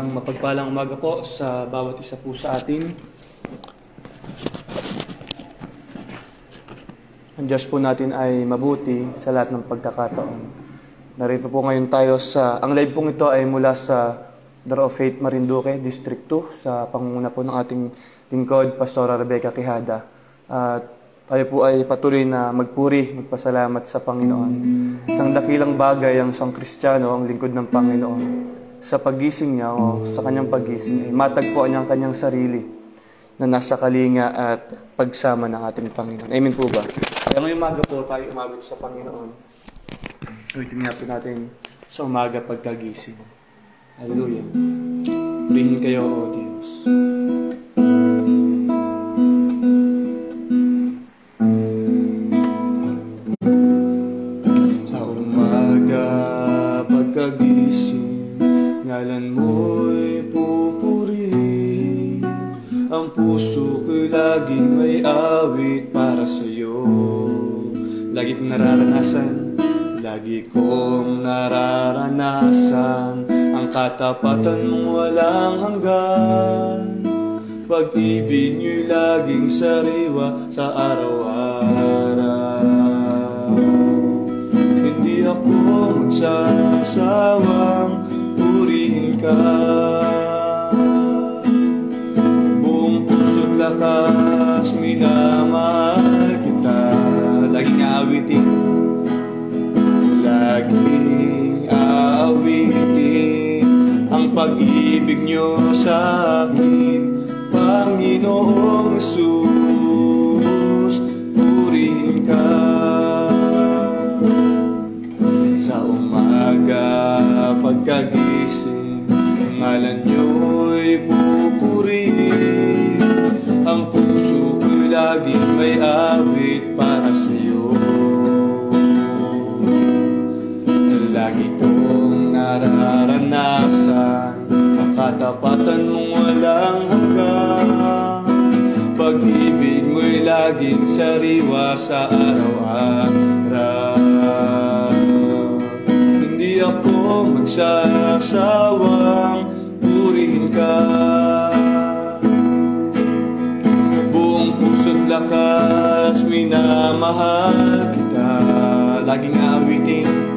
Isang mapagpalang umaga po sa bawat isa po sa atin. Ang Diyos po natin ay mabuti sa lahat ng pagkakataon. Narito po ngayon tayo ang live pong ito ay mula sa Dar of Faith Marinduque, District 2, sa pangunguna po ng ating lingkod, Pastora Rebecca Quijada. At tayo po ay patuloy na magpasalamat sa Panginoon. Isang dakilang bagay ang isang Kristiyano, ang lingkod ng Panginoon. Sa paggising niya o sa kanyang paggising, ay matagpuan niya ang kanyang sarili na nasa kalinga at pagsama ng ating Panginoon. Amen po ba? Kaya ngayong umaga po tayo umabot sa Panginoon. Ulitin nga po natin sa umaga pagkagising. Hallelujah. Purihin kayo, O Diyos. Sa umaga pagkagising, ngalan mo'y pupuri. Ang puso ko'y laging may awit para sa'yo. Lagi kong nararanasan ang katapatan mong walang hanggan. Pag-ibig niyo'y laging sariwa sa araw-araw. Hindi ako magsasawang purihin ka. Buong puso't lakas minamahal kita. Laging aawitin ang pag-ibig niyo sa akin, Panginoong Jesus. Purihin ka. Sa umaga pagkagising, ang ngalan niyo'y pupurihin. Ang puso ko'y laging may awit para sa'yo. Lagi kong nararanasan ang katapatan mong walang hanggan. Pag-ibig mo'y laging sariwa sa araw-araw. Hindi ako magsasawang purihin ka. Buong puso't lakas minamahal kita. Laging aawitin,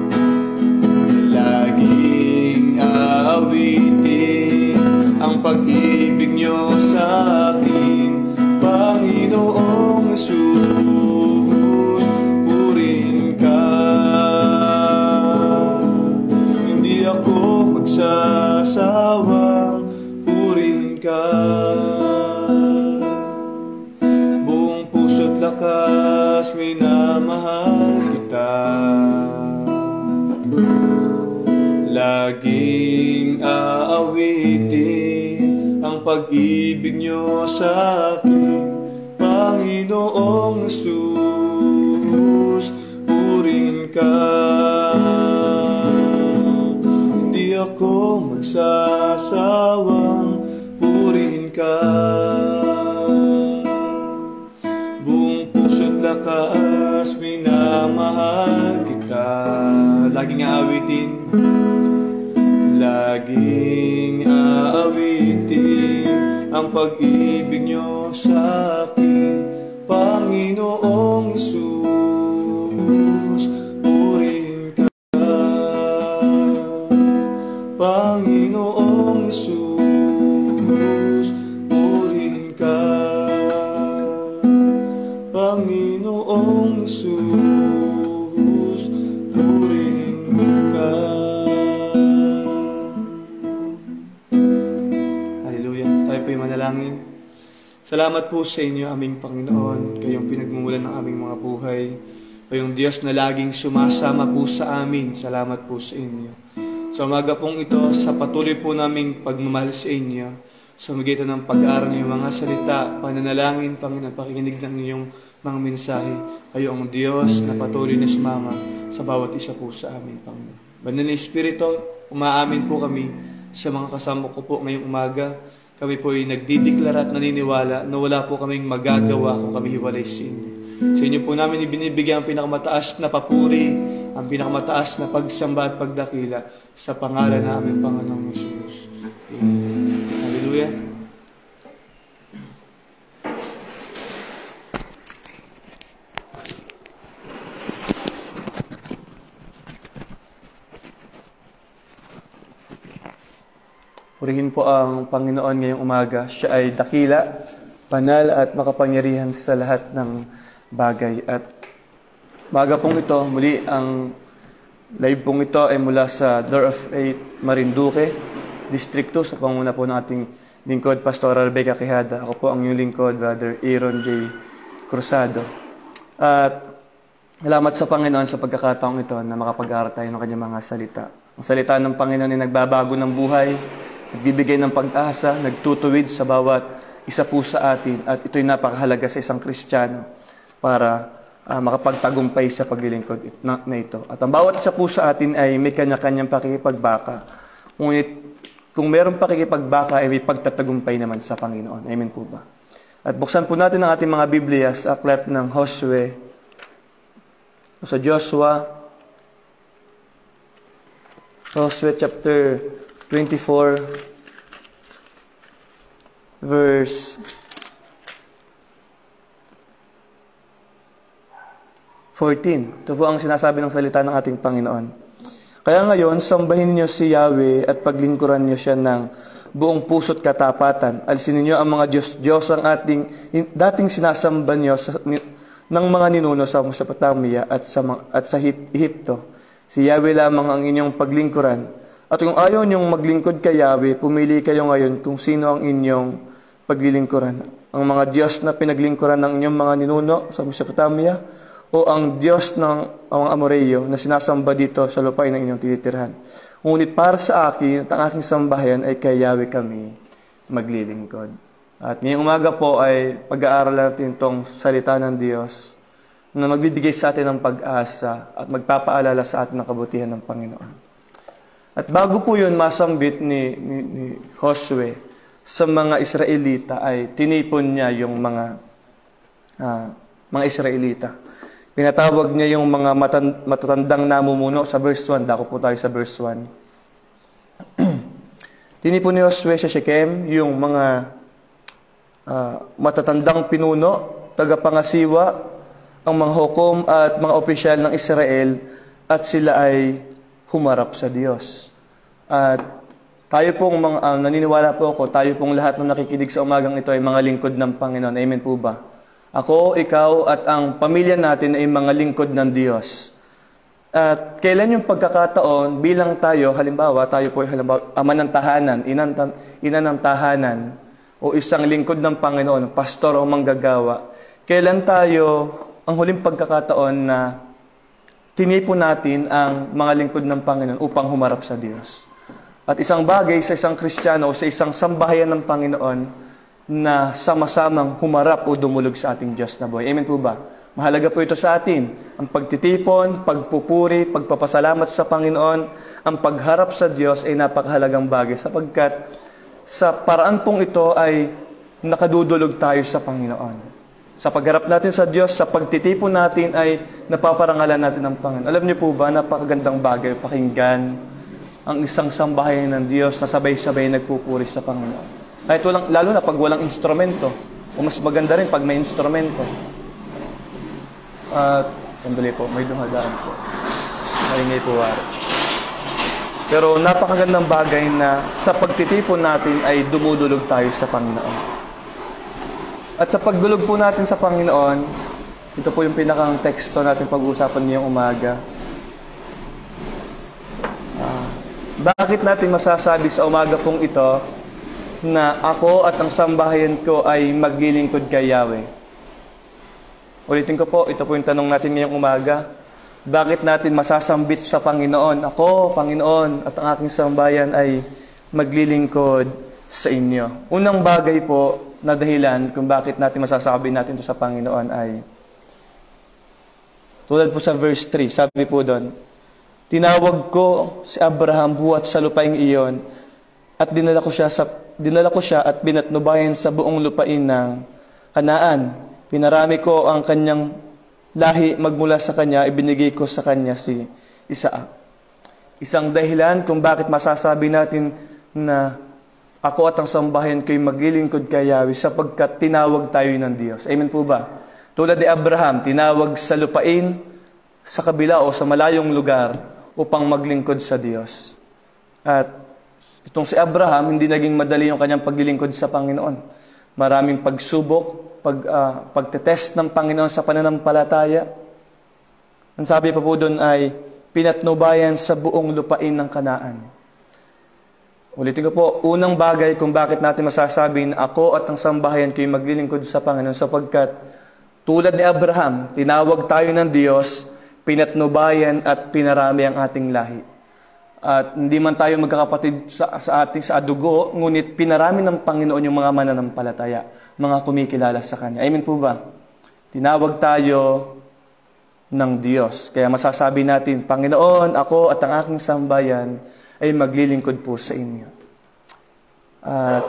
ang pag-ibig niyo sa akin, Panginoong Jesus. Purihin ka. Hindi ako magsasawang purihin ka. Buong puso't lakas minamahal kita. Laging aawitin ang pag-ibig niyo sa akin, Panginoong Jesus. Purihin ka. Hindi ako magsasawang purihin ka. Buong puso't lakas minamahal kita. Laging aawitin, laging aawitin ang pag-ibig niyo sa akin, Panginoong Jesus. Purihin ka. Panginoong Jesus. Purihin ka. Panginoong Jesus. Salamat po sa inyo, aming Panginoon, kayong pinagmumulan ng aming mga buhay, kayong Diyos na laging sumasama po sa amin. Salamat po sa inyo. Sa umaga pong ito, sa patuloy po naming pagmamahal sa inyo, sa magitan ng pag-aaral ng mga salita, pananalangin, Panginoon, pakikinig ng inyong mga mensahe, kayo ang Diyos na patuloy na sumama sa bawat isa po sa amin, Panginoon. Banal na Espiritu, umaamin po kami sa mga kasama ko po ngayong umaga. Kami po ay nagdideklara at naniniwala na wala po kaming magagawa kung kami hiwalay sa inyo. Sa inyo po namin ibinibigay ang pinakamataas na papuri, ang pinakamataas na pagsamba at pagdakila sa pangalan na aming Panginoong Jesus. Hallelujah. Purihin po ang Panginoon ngayong umaga. Siya ay dakila, banal at makapangyarihan sa lahat ng bagay. At umaga pong ito, muli ang live pong ito ay mula sa Door of Faith, Marinduque, District 2, sa panguna po ng ating lingkod, Pastoral Rebecca Quijada. Ako po ang inyong lingkod, Brother Aaron J. Cruzado. At salamat sa Panginoon sa pagkakataong ito na makapag-aaral tayo ng kanyang mga salita. Ang salita ng Panginoon ay nagbabago ng buhay, nagbibigay ng pag-asa, nagtutuwid sa bawat isa po sa atin. At ito'y napakahalaga sa isang Kristiyano para makapagtagumpay sa paglilingkod na ito. At ang bawat isa po sa atin ay may kanya-kanyang pakikipagbaka. Ngunit kung mayroong pakikipagbaka ay may pagtatagumpay naman sa Panginoon. Amen po ba? At buksan po natin ang ating mga Biblia sa aklat ng Josue. Sa Joshua chapter 24, verse 14. Ito po ang sinasabi ng salita ng ating Panginoon. Kaya ngayon, sambahin niyo si Yahweh at paglingkuran niyo siya ng buong puso't katapatan. Alisin niyo ang mga Diyos ang dating sinasamba niyo ng mga ninuno sa Mesopotamia at sa Ehipto. Si Yahweh lamang ang inyong paglingkuran. At kung ayaw niyong maglingkod kay Yahweh, pumili kayo ngayon kung sino ang inyong paglilingkuran. Ang mga Diyos na pinaglingkuran ng inyong mga ninuno sa Mesopotamia, o ang Diyos ng mga Amoreyo na sinasamba dito sa lupain ng inyong tinitirhan. Ngunit para sa akin at ang aking sambahayan ay kay Yahweh kami maglilingkod. At ngayong umaga po ay pag-aaral natin itong salita ng Diyos na magbibigay sa atin ng pag-asa at magpapaalala sa atin ng kabutihan ng Panginoon. At bago po yun masambit ni Josue sa mga Israelita ay tinipon niya yung mga Israelita. Pinatawag niya yung mga matatandang namumuno sa verse 1. Dako po tayo sa verse 1. Tinipon ni Josue sa Shechem yung mga matatandang pinuno, tagapangasiwa, ang mga hukom at mga opisyal ng Israel at sila ay humarap sa Diyos. At tayo pong naniniwala po ako, tayo pong lahat ng nakikinig sa umagang ito ay mga lingkod ng Panginoon. Amen po ba? Ako, ikaw, at ang pamilya natin ay mga lingkod ng Diyos. At kailan yung pagkakataon, bilang tayo, halimbawa, tayo po ay ama ng tahanan, ina ng tahanan, o isang lingkod ng Panginoon, pastor o manggagawa, kailan tayo, ang huling pagkakataon na tinipon natin ang mga lingkod ng Panginoon upang humarap sa Diyos. At isang bagay sa isang Kristiyano o sa isang sambahayan ng Panginoon, na sama-samang humarap o dumulog sa ating Diyos na buhay. Amen po ba? Mahalaga po ito sa atin. Ang pagtitipon, pagpupuri, pagpapasalamat sa Panginoon, ang pagharap sa Diyos ay napakahalagang bagay sapagkat sa paraan pong ito ay nakadudulog tayo sa Panginoon. Sa pagharap natin sa Diyos, sa pagtitipon natin ay napaparangalan natin ang Panginoon. Alam niyo po ba, napakagandang bagay pakinggan ang isang sambahayan ng Diyos na sabay-sabay nagpupuri sa Panginoon. Kahit lalo na pag walang instrumento. O mas maganda rin pag may instrumento. At, sandali po, may dumadaan po. Maringay po wari. Pero napakagandang bagay na sa pagtitipon natin ay dumudulog tayo sa Panginoon. At sa pagdulog po natin sa Panginoon, ito po yung pinakang teksto natin pag-uusapan ngayong umaga. Bakit natin masasabi sa umaga pong ito na ako at ang sambahayan ko ay maglilingkod kay Yahweh? Ulitin ko po, ito po yung tanong natin ngayong umaga. Bakit natin masasambit sa Panginoon? Ako, Panginoon, at ang aking sambahayan ay maglilingkod sa inyo. Unang bagay po na dahilan kung bakit natin masasabi natin ito sa Panginoon ay tulad po sa verse 3, sabi po doon, tinawag ko si Abraham buhat sa lupaing iyon at dinala ko siya at binatnubayan sa buong lupain ng Kanaan. Pinarami ko ang kanyang lahi magmula sa kanya, ibinigay ko sa kanya si Isaac. Isang dahilan kung bakit masasabi natin na ako at ang sambahayan ko'y maglilingkod kay Yahweh sapagkat tinawag tayo ng Diyos. Amen po ba? Tulad ni Abraham, tinawag sa lupain, sa kabila o sa malayong lugar upang maglingkod sa Diyos. At itong si Abraham, hindi naging madali yung kanyang paglilingkod sa Panginoon. Maraming pagsubok, pagtetest ng Panginoon sa pananampalataya. Ang sabi pa po doon ay, pinatnubayan sa buong lupain ng Kanaan. Ulitin ko po, unang bagay kung bakit natin masasabi na ako at ang sambahayan ko'y maglilingkod sa Panginoon sapagkat tulad ni Abraham, tinawag tayo ng Diyos, pinatnubayan at pinarami ang ating lahi. At hindi man tayo magkakapatid sa dugo, ngunit pinarami ng Panginoon yung mga mananampalataya, mga kumikilala sa Kanya. Amen po ba? Tinawag tayo ng Diyos. Kaya masasabi natin, Panginoon, ako at ang aking sambayan ay maglilingkod po sa inyo. At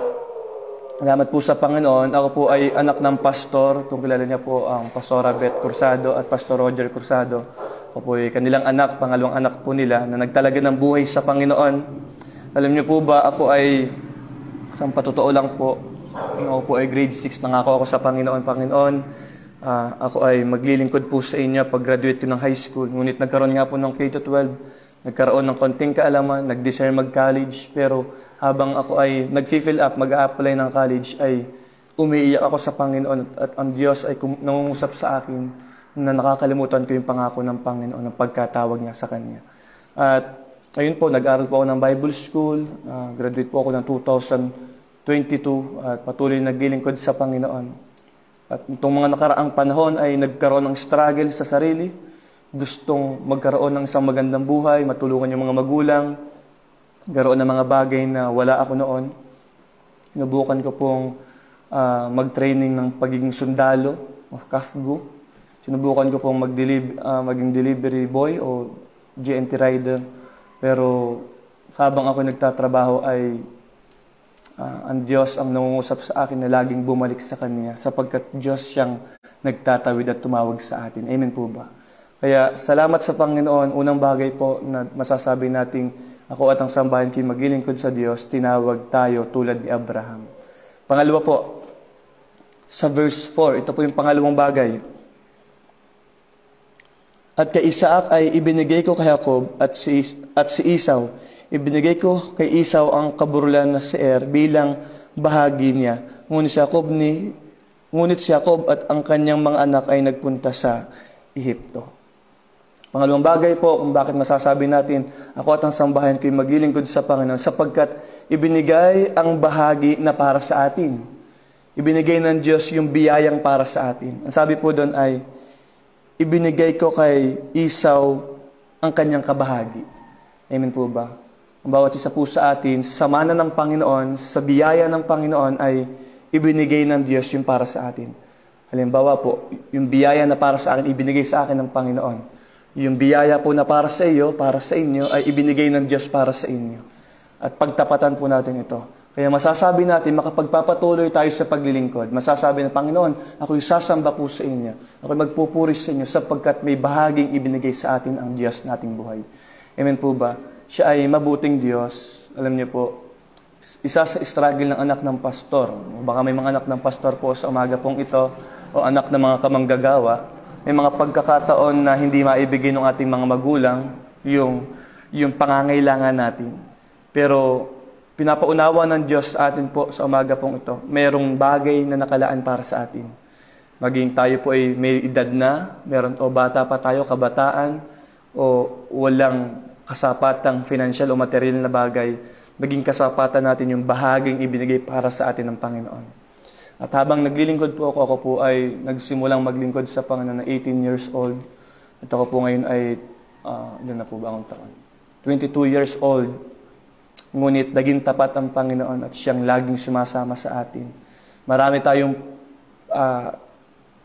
salamat po sa Panginoon. Ako po ay anak ng pastor. Kung kilala niya po ang Pastora Beth Cruzado at Pastor Roger Cruzado. Ako po ay kanilang anak, pangalawang anak po nila na nagtalaga ng buhay sa Panginoon. Alam niyo po ba, ako ay, isang patotoo lang po, ako po ay grade 6 na ako sa Panginoon. Ako ay maglilingkod po sa inyo pag-graduate ko ng high school. Ngunit nagkaroon nga po ng K-12. Nagkaroon ng konting kaalaman, nag-desire mag-college, pero habang ako ay nag-fill up, mag-a-apply ng college, ay umiiyak ako sa Panginoon at ang Diyos ay nangungusap sa akin na nakakalimutan ko yung pangako ng Panginoon, ng pagkatawag niya sa Kanya. At ayun po, nag-aral po ako ng Bible School, graduate po ako ng 2022 at patuloy naglilingkod sa Panginoon. At itong mga nakaraang panahon ay nagkaroon ng struggle sa sarili, gustong magkaroon ng isang magandang buhay, matulungan yung mga magulang, magkaroon ng mga bagay na wala ako noon. Sinubukan ko pong mag-training ng pagiging sundalo o kafgu. Sinubukan ko pong maging delivery boy o GNT rider. Pero habang ako nagtatrabaho ay ang Diyos ang nangungusap sa akin na laging bumalik sa Kanya sapagkat Diyos siyang nagtatawid at tumawag sa atin. Amen po ba? Kaya salamat sa Panginoon. Unang bagay po na masasabi nating ako at ang sambahan ko'y maglilingkod sa Diyos, tinawag tayo tulad ni Abraham. Pangalawa po, sa verse 4, ito po yung pangalawang bagay. At kay Isaac ay ibinigay ko kay Jacob at si Esau. Ibinigay ko kay Esau ang kaburulan na Seir bilang bahagi niya. Ngunit si Jacob at ang kanyang mga anak ay nagpunta sa Ehipto. Pangalawang bagay po kung bakit masasabi natin, ako at ang sambahayan ko'y maglilingkod sa Panginoon sapagkat ibinigay ang bahagi na para sa atin. Ibinigay ng Diyos yung biyayang para sa atin. Ang sabi po doon ay, ibinigay ko kay Esau ang kanyang kabahagi. Amen po ba? Ang bawat isa po sa atin, sa mana ng Panginoon, sa biyaya ng Panginoon ay ibinigay ng Diyos yung para sa atin. Halimbawa po, yung biyaya na para sa akin, ibinigay sa akin ng Panginoon. Yung biyaya po na para sa iyo, para sa inyo, ay ibinigay ng Diyos para sa inyo. At pagtapatan po natin ito. Kaya masasabi natin, makapagpapatuloy tayo sa paglilingkod. Masasabi ng Panginoon, ako'y sasamba po sa inyo. Ako'y magpupuris sa inyo sapagkat may bahaging ibinigay sa atin ang Diyos nating buhay. Amen po ba? Siya ay mabuting Diyos. Alam niyo po, isa sa struggle ng anak ng pastor. Baka may mga anak ng pastor po sa umaga pong ito, o anak ng mga kamanggagawa. May mga pagkakataon na hindi maibigay ng ating mga magulang yung pangangailangan natin. Pero pinapaunawa ng Diyos sa atin po sa umaga pong ito. Mayroong bagay na nakalaan para sa atin. Maging tayo po ay may edad na, o bata pa tayo, kabataan, o walang kasapatang financial o material na bagay, maging kasapatan natin yung bahaging ibinigay para sa atin ng Panginoon. At habang naglilingkod po ako po ay nagsimulang maglingkod sa Panginoon na 18 years old. At ako po ngayon ay, ilan na po ba akong taon? 22 years old. Ngunit naging tapat ang Panginoon at siyang laging sumasama sa atin. Marami tayong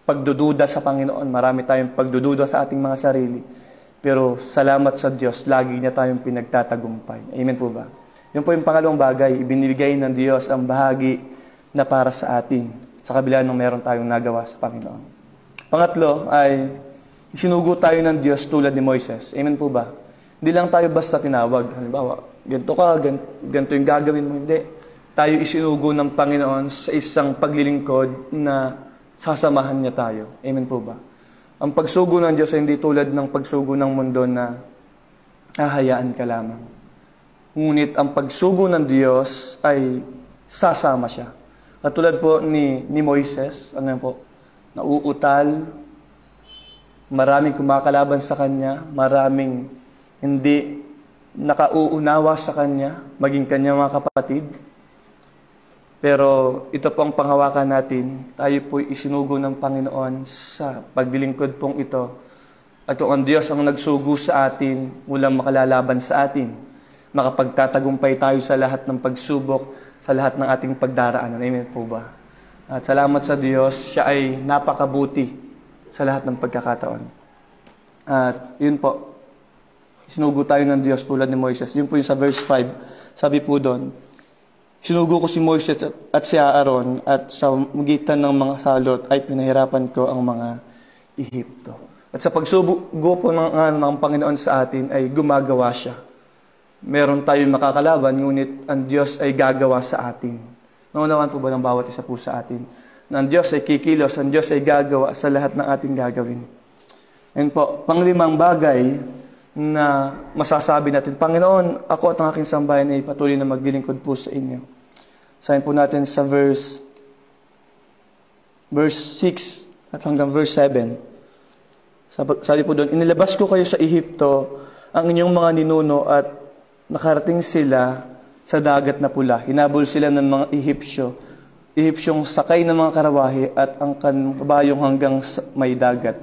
pagdududa sa Panginoon. Marami tayong pagdududa sa ating mga sarili. Pero salamat sa Diyos, lagi niya tayong pinagtatagumpay. Amen po ba? Yun po yung pangalawang bagay. Ibinibigay ng Diyos ang bahagi na para sa atin, sa kabila ng meron tayong nagawa sa Panginoon. Pangatlo ay, isinugo tayo ng Diyos tulad ni Moises. Amen po ba? Hindi lang tayo basta tinawag. Halimbawa, ganito ka, ganito yung gagawin mo. Hindi. tayo isinugo ng Panginoon sa isang paglilingkod na sasamahan niya tayo. Amen po ba? Ang pagsugo ng Diyos ay hindi tulad ng pagsugo ng mundo na hahayaan ka lamang. Ngunit ang pagsugo ng Diyos ay sasama siya. Katulad po ni Moises, nauutal, maraming kumakalaban sa kanya, maraming hindi nakauunawa sa kanya, maging kanya mga kapatid. Pero ito po ang panghawakan natin. Tayo po isinugo ng Panginoon sa paglilingkod pong ito. At kung ang Diyos ang nagsugo sa atin, walang makalalaban sa atin. Makapagtatagumpay tayo sa lahat ng pagsubok, sa lahat ng ating pagdaraanan. Amen po ba? At salamat sa Diyos, siya ay napakabuti sa lahat ng pagkakataon. At yun po, sinugo tayo ng Diyos tulad ni Moises. Yun po yung sa verse 5. Sabi po doon, sinugo ko si Moises at si Aaron at sa magitan ng mga salot ay pinahirapan ko ang mga Ehipto. At sa pagsugo po ng Panginoon sa atin ay gumagawa siya. Meron tayong makakalaban, ngunit ang Diyos ay gagawa sa atin. Naunawaan po ba ng bawat isa po sa atin? Na ang Diyos ay kikilos, ang Diyos ay gagawa sa lahat ng ating gagawin. And po, panglimang bagay na masasabi natin, Panginoon, ako at ang aking sambayan ay patuloy na maglilingkod po sa inyo. Sabihin po natin sa verse 6 at hanggang verse 7. Sabi po doon, inilabas ko kayo sa Ehipto, ang inyong mga ninuno at nakarating sila sa dagat na pula. Hinabol sila ng mga Ehipsyong sakay ng mga karawahe at ang kabayong hanggang may dagat.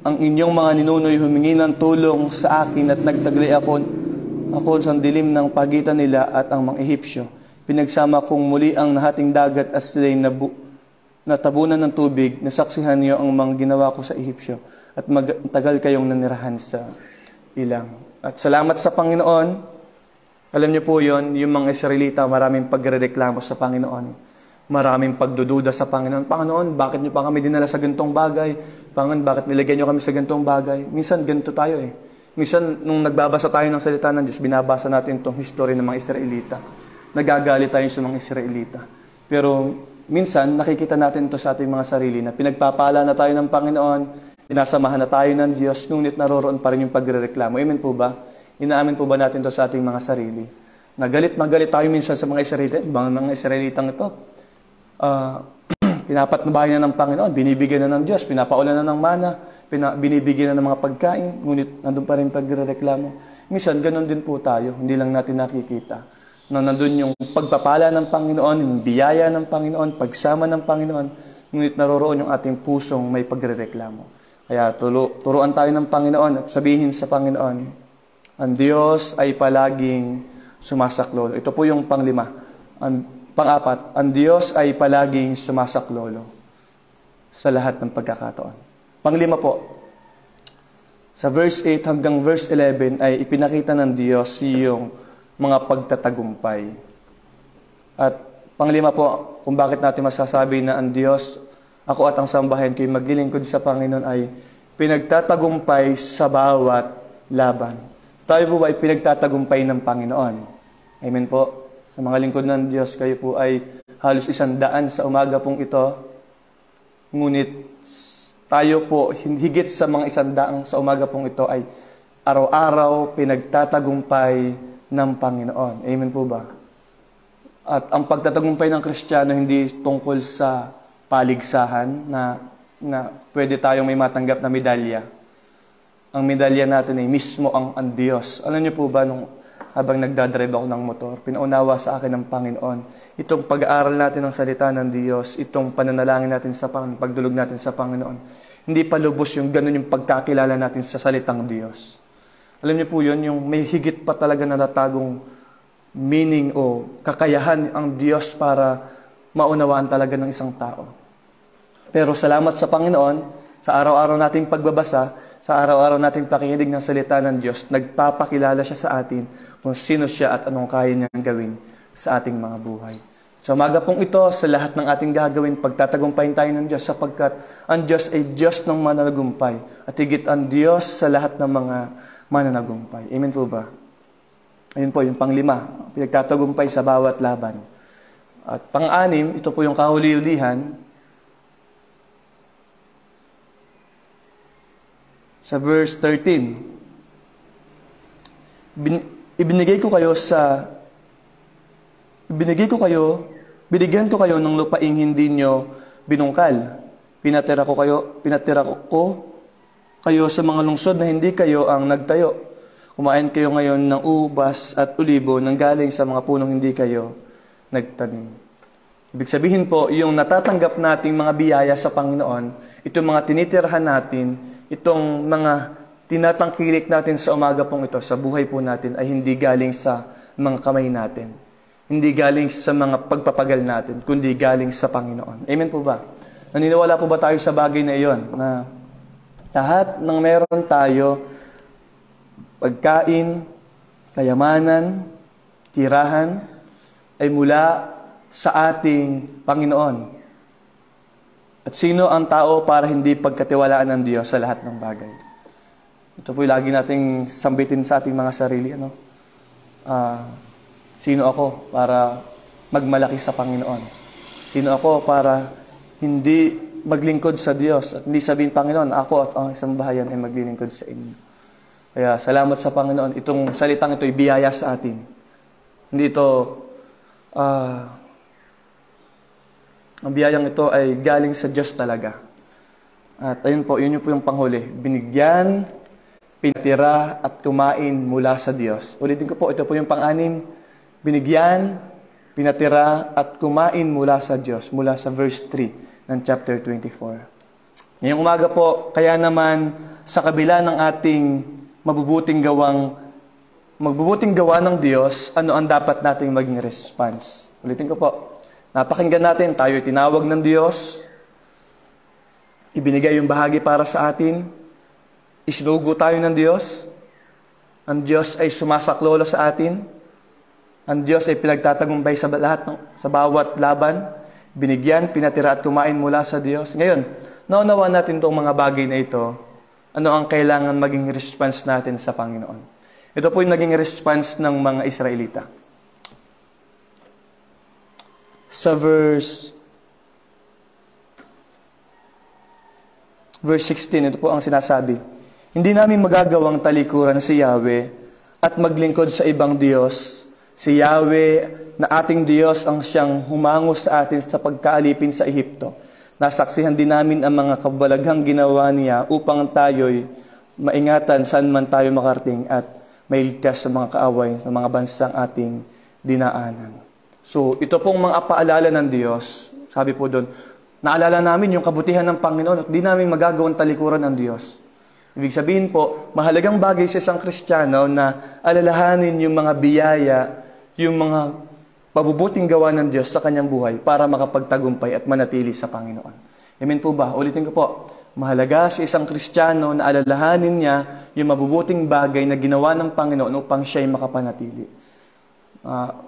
Ang inyong mga ninuno'y humingi ng tulong sa akin at nagtaglay ako sa dilim ng pagitan nila at ang mga Ehipsyo. Pinagsama kong muli ang nahating dagat at sila'y natabunan ng tubig. Nasaksihan niyo ang mga ginawa ko sa Ehipsyo at tagal kayong nanirahan sa ilang. At salamat sa Panginoon. Alam niyo po yon, yung mga Israelita, maraming pagrereklamo sa Panginoon. Maraming pagdududa sa Panginoon. Panginoon, bakit niyo pa kami dinala sa ganitong bagay? Panginoon, bakit nilagyan niyo kami sa ganitong bagay? Minsan, ganito tayo eh. Minsan, nung nagbabasa tayo ng salita ng Diyos, binabasa natin itong history ng mga Israelita. Nagagalit tayo sa mga Israelita. Pero minsan, nakikita natin ito sa ating mga sarili na pinagpapala na tayo ng Panginoon, pinasamahan na tayo ng Diyos, ngunit naroroon pa rin yung pagrereklamo. Amen po ba? Inaamin po ba natin ito sa ating mga sarili? Nagalit tayo minsan sa mga Israelita. Mga Israelitang ito, pinapatnubayan na ng Panginoon, binibigyan na ng Diyos, pinapaulan na ng mana, binibigyan na ng mga pagkain, ngunit nandun pa rin pagrereklamo. Minsan, ganun din po tayo, hindi lang natin nakikita. Na nandun yung pagpapala ng Panginoon, yung biyaya ng Panginoon, pagsama ng Panginoon, ngunit naroroon yung ating pusong may pagrereklamo. Kaya turuan tayo ng Panginoon at sabihin sa Panginoon, ang Diyos ay palaging sumasaklolo. Ito po yung panglima. Pang-apat, ang Diyos ay palaging sumasaklolo sa lahat ng pagkakataon. Panglima po, sa verse 8 hanggang verse 11 ay ipinakita ng Diyos yung mga pagtatagumpay. At panglima po, kung bakit natin masasabi na ang Diyos, ako at ang sambahayan ko'y maglilingkod sa Panginoon ay pinagtatagumpay sa bawat laban. Tayo po ay pinagtatagumpay ng Panginoon. Amen po. Sa mga lingkod ng Diyos, kayo po ay halos 100 sa umaga pong ito. Ngunit tayo po, higit sa mga 100 sa umaga pong ito ay araw-araw pinagtatagumpay ng Panginoon. Amen po ba? At ang pagtatagumpay ng Kristiyano hindi tungkol sa paligsahan na pwede tayong may matanggap na medalya. Ang medalya natin ay mismo ang Diyos. Alam niyo po ba, habang nagdadrive ako ng motor, pinaunawa sa akin ng Panginoon, itong pag-aaral natin ng salita ng Diyos, itong pananalangin natin sa Panginoon, pagdulog natin sa Panginoon, hindi pa lubos yung ganun yung pagkakilala natin sa salitang Diyos. Alam niyo po yun, yung may higit pa talaga na natagong meaning o kakayahan ang Diyos para maunawaan talaga ng isang tao. Pero salamat sa Panginoon, sa araw-araw nating pagbabasa, sa araw-araw nating pakikinig ng salita ng Diyos, nagpapakilala siya sa atin kung sino siya at anong kaya niyang gawin sa ating mga buhay. Sa umaga pong ito, sa lahat ng ating gagawin, pagtatagumpayin tayo ng Diyos sapagkat ang Diyos ay Diyos ng mananagumpay at higit ang Diyos sa lahat ng mga mananagumpay. Amen po ba? Ayun po, yung panglima, pinagtatagumpay sa bawat laban. At pang-anim, ito po yung kahuli-hulihan. Sa verse 13, binigyan ko kayo ng lupaing hindi nyo binungkal. Pinatira ko kayo sa mga lungsod na hindi kayo ang nagtayo. Kumain kayo ngayon ng ubas at ulibo nang galing sa mga punong hindi kayo nagtanim. Ibig sabihin po, yung natatanggap nating mga biyaya sa Panginoon, itong mga tinitirhan natin, itong mga tinatangkilik natin sa umaga pong ito, sa buhay po natin, ay hindi galing sa mga kamay natin. Hindi galing sa mga pagpapagal natin, kundi galing sa Panginoon. Amen po ba? Naniniwala po ba tayo sa bagay na iyon? Na lahat ng meron tayo, pagkain, kayamanan, tirahan, ay mula sa ating Panginoon. At sino ang tao para hindi pagkatiwalaan ng Diyos sa lahat ng bagay? Ito po lagi nating sambitin sa ating mga sarili. Sino ako para magmalaki sa Panginoon? Sino ako para hindi maglingkod sa Diyos? At hindi sabihin, Panginoon, ako at ang isang bahayan ay maglilingkod sa inyo. Kaya salamat sa Panginoon. Itong salitang ito ay biyaya sa atin. Hindi ito ang biyayang ito ay galing sa Diyos talaga. At ayun po, yun po yung panghuli. Binigyan, pinatira, at kumain mula sa Diyos. Ulitin ko po, ito po yung pang-anim. Binigyan, pinatira, at kumain mula sa Diyos. Mula sa verse 3 ng chapter 24. Ngayong umaga po, kaya naman sa kabila ng ating magbubuting gawa ng Diyos, ano ang dapat nating maging response? Ulitin ko po. Napakinggan natin, tayo tinawag ng Diyos, ibinigay yung bahagi para sa atin, isinugo tayo ng Diyos, ang Diyos ay sumasaklolo sa atin, ang Diyos ay pinagtatagumpay sa bawat laban, binigyan, pinatira at kumain mula sa Diyos. Ngayon, naunawa natin itong mga bagay na ito, ano ang kailangan maging response natin sa Panginoon. Ito po yung naging response ng mga Israelita. Sa verse 16, ito po ang sinasabi. Hindi namin magagawang talikuran si Yahweh at maglingkod sa ibang Diyos. Si Yahweh na ating Diyos ang siyang humango sa atin sa pagkaalipin sa Ehipto. Nasaksihan din namin ang mga kabalaghang ginawa niya upang tayo'y maingatan saan man tayo makarating at mailigtas sa mga kaaway, sa mga bansang ating dinaanan. So, ito pong mga paalala ng Diyos, sabi po doon, naalala namin yung kabutihan ng Panginoon at di namin magagawang talikuran ng Diyos. Ibig sabihin po, mahalagang bagay sa isang Kristiyano na alalahanin yung mga biyaya, yung mga pabubuting gawa ng Diyos sa kanyang buhay para makapagtagumpay at manatili sa Panginoon. Amen po ba? Ulitin ko po, mahalaga sa isang Kristiyano na alalahanin niya yung mabubuting bagay na ginawa ng Panginoon upang siya'y makapanatili.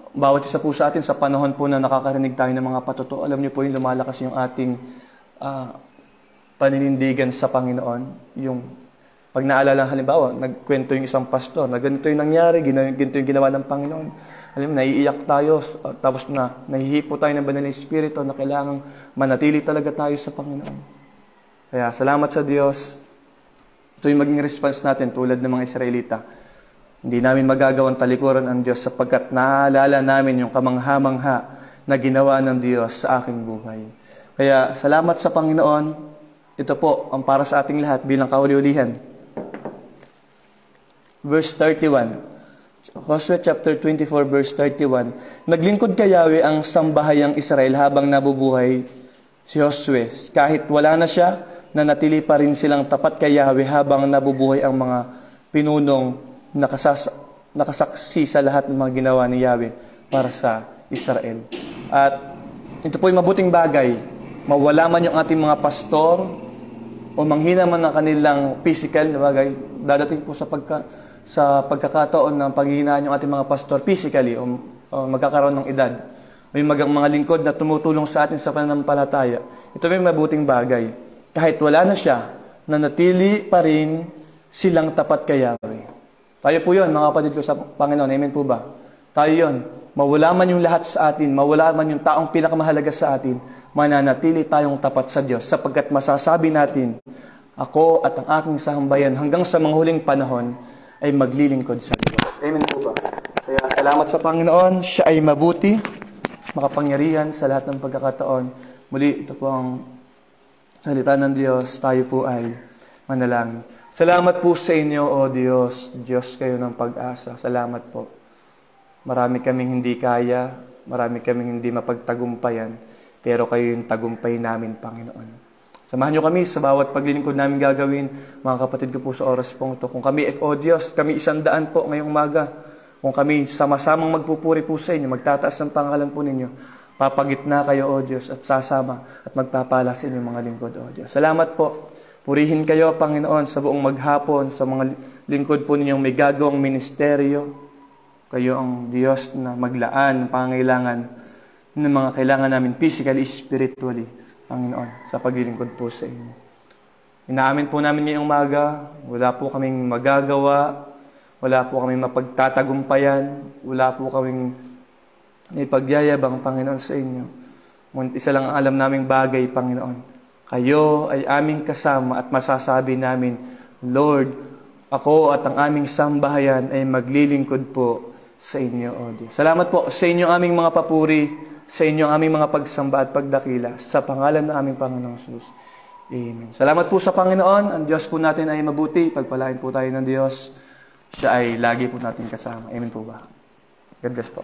Bawat isa po sa atin sa panahon po na nakakarinig tayo ng mga patotoo, alam niyo po yung lumalakas yung ating paninindigan sa Panginoon. Yung pag naalala, halimbawa, nagkwento yung isang pastor, na ganito yung nangyari, ganito yung ginawa ng Panginoon. Alam mo, naiiyak tayo, tapos nahihipo tayo ng banal na Espiritu na kailangang manatili talaga tayo sa Panginoon. Kaya salamat sa Diyos. Ito yung maging response natin tulad ng mga Israelita. Hindi namin magagawang talikuran ang Diyos sapagkat naalala namin yung kamangha-mangha na ginawa ng Diyos sa aking buhay. Kaya salamat sa Panginoon. Ito po ang para sa ating lahat bilang kahuli-hulihan. Verse 31. Joshua chapter 24 verse 31. Naglingkod kay Yahweh ang sambahayang Israel habang nabubuhay si Josue. Kahit wala na siya, nanatili pa rin silang tapat kay Yahweh habang nabubuhay ang mga pinunong nakasaksi sa lahat ng mga ginawa ni Yahweh para sa Israel. At ito po yung mabuting bagay. Mawala man yung ating mga pastor o manghina man ang kanilang physical na bagay, dadating po sa pagkakataon ng paghihinaan yung ating mga pastor physically o magkakaroon ng edad. O yung mga lingkod na tumutulong sa atin sa pananampalataya. Ito yung mabuting bagay. Kahit wala na siya, nanatili pa rin silang tapat kay Yahweh. Tayo po yun, mga kapatid ko sa Panginoon. Amen po ba? Tayo yun. mawala man yung lahat sa atin, mawala man yung taong pinakamahalaga sa atin, mananatili tayong tapat sa Diyos sapagkat masasabi natin, ako at ang aking sambayan hanggang sa mga huling panahon ay maglilingkod sa Diyos. Amen po ba? Kaya salamat sa Panginoon, siya ay mabuti, makapangyarihan sa lahat ng pagkakataon. Muli, ito po ang salita ng Diyos, tayo po ay manalangin. Salamat po sa inyo, O Diyos. Diyos kayo ng pag-asa. Salamat po. Marami kaming hindi kaya, marami kaming hindi mapagtagumpayan, pero kayo yung tagumpay namin, Panginoon. Samahan niyo kami sa bawat paglilingkod namin gagawin, mga kapatid ko po sa oras pong ito. Kung kami, O Diyos, kami 100 po ngayong umaga. Kung kami sama-samang magpupuri po sa inyo, magtataas ng pangalan po ninyo, papagitna kayo, O Diyos, at sasama at magpapala sa inyong mga lingkod, O Diyos. Salamat po. Purihin kayo, Panginoon, sa buong maghapon, sa mga lingkod po ninyong may gagawang ministeryo. Kayo ang Diyos na maglaan ng pangangailangan ng mga kailangan namin physically, spiritually, Panginoon, sa paglilingkod po sa inyo. Inaamin po namin ngayong umaga, wala po kaming magagawa, wala po kaming mapagtatagumpayan, wala po kaming ipagyayabang, Panginoon, sa inyo. Ngunit isa lang ang alam naming bagay, Panginoon. Kayo ay aming kasama at masasabi namin, Lord, ako at ang aming sambahayan ay maglilingkod po sa inyo, O Diyos. Salamat po sa inyo aming mga papuri, sa inyo aming mga pagsamba at pagdakila, sa pangalan ng aming Panginoong Jesus. Amen. Salamat po sa Panginoon. Ang Diyos po natin ay mabuti. Pagpalain po tayo ng Diyos. Siya ay lagi po natin kasama. Amen po ba? God bless po.